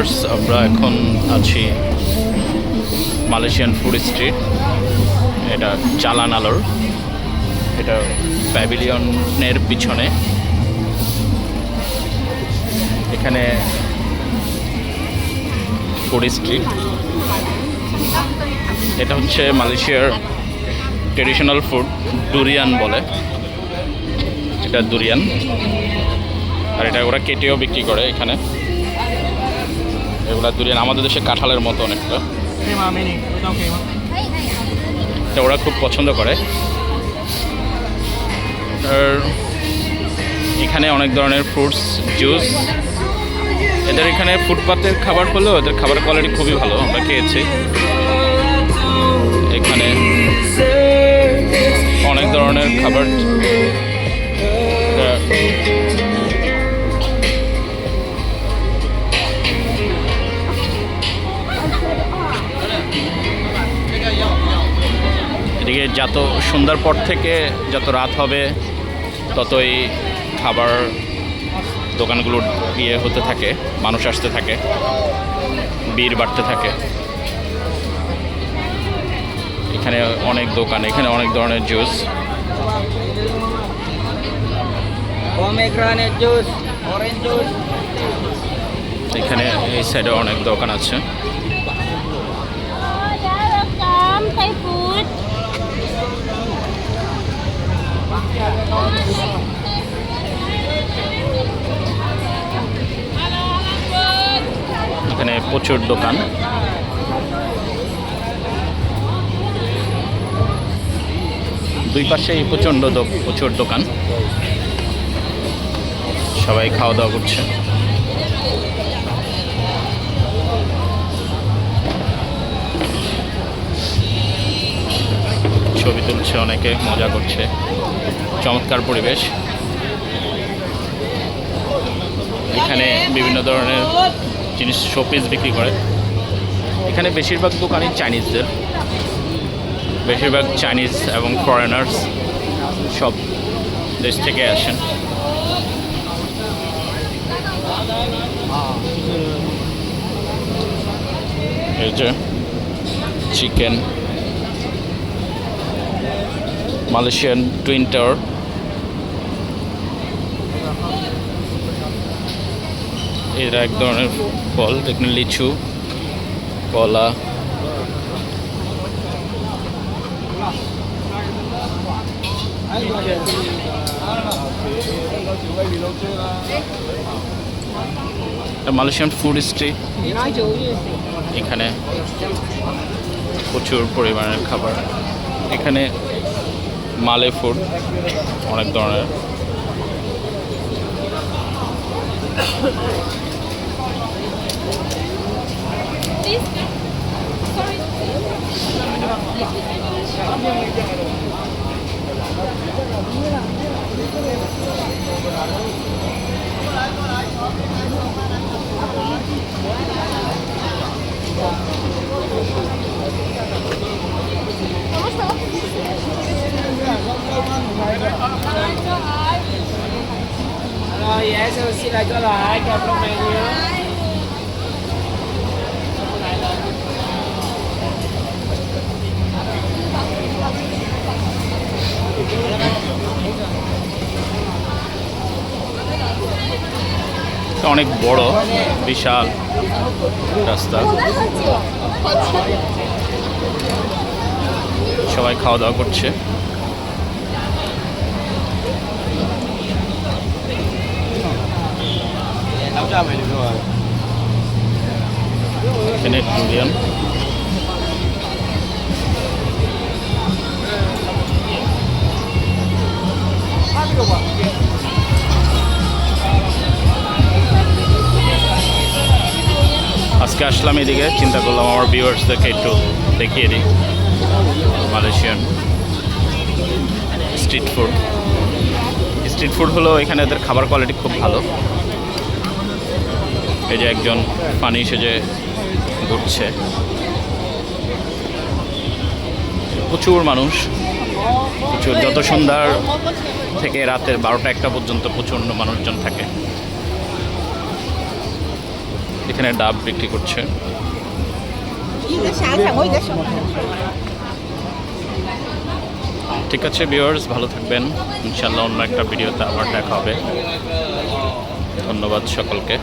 Viewers, আমরা এখন আছি মালয়েশিয়ান ফুড স্ট্রিট। এটা জালান আলোর, এটা প্যাভিলিয়নের পিছনে। এখানে ফুড স্ট্রিট, এটা হচ্ছে মালয়েশিয়ার ট্রেডিশনাল ফুড, ডুরিয়ান বলে। এটা ডুরিয়ান, আর এটা ওরা কেটেও বিক্রি করে এখানে। এগুলা ডুরিয়ান আমাদের দেশে কাঁঠালের মতো অনেকটা, এটা ওরা খুব পছন্দ করে। আর এখানে অনেক ধরনের ফ্রুটস, জুস। এদের এখানে ফুটপাতের খাবার হলেও এদের খাবার কোয়ালিটি খুবই ভালো, আমরা খেয়েছি। এখানে অনেক ধরনের খাবার, এদিকে যত সন্ধ্যার পর থেকে যত রাত হবে ততই খাবার দোকানগুলো ইয়ে হতে থাকে, মানুষ আসতে থাকে, ভিড় বাড়তে থাকে। এখানে অনেক দোকান, এখানে অনেক ধরনের জুস। এখানে এই সাইডে অনেক দোকান আছে। এখানে প্রচুর দোকান। দুই পাশেই প্রচুর দোকান, সবাই খাওয়া দাওয়া করছে। ছবি তুলছে অনেকে, মজা করছে, চমৎকার পরিবেশ। এখানে বিভিন্ন ধরনের জিনিস, শোপিস বিক্রি করে। এখানে বেশিরভাগ দোকানই চাইনিজদের, বেশিরভাগ চাইনিজ এবং ফরেনার্স সব দেশ থেকে আসেন। এই যে চিকেন, মালয়েশিয়ান টুইন টাওয়ার। এরা এক ধরনের ফল, দেখুন, লিচু, কলা। মালয়েশিয়ান ফুড স্ট্রিট, এখানে প্রচুর পরিমাণের খাবার। এখানে মালে ফুড অনেক ধরনের। Rồi, dạ, xin lại cho lại kẹp lông mèo nhé. অনেক বড়, বিশাল রাস্তা। সবাই খাওয়া দাওয়া করছে। এখানে ডুরিয়ান, আজকে আসলাম এদিকে, চিন্তা করলাম আমার ভিউয়ার্সদেরকে একটু দেখিয়ে দিই Malaysian street food. Street food হলো এখানে এদের খাবার কোয়ালিটি খুব ভালো। এই যে একজন পানি সেজে ঘুরছে, প্রচুর মানুষ, প্রচুর। যত সন্ধ্যার থেকে রাতের 12টা 1টা পর্যন্ত প্রচণ্ড মানুষজন থাকে। এখানে ডাব বিক্রি করছে। ঠিক আছে ভিউয়ার্স, ভালো থাকবেন। ইনশাল্লাহ অন্য একটা ভিডিওতে আবার দেখা হবে। ধন্যবাদ সকলকে।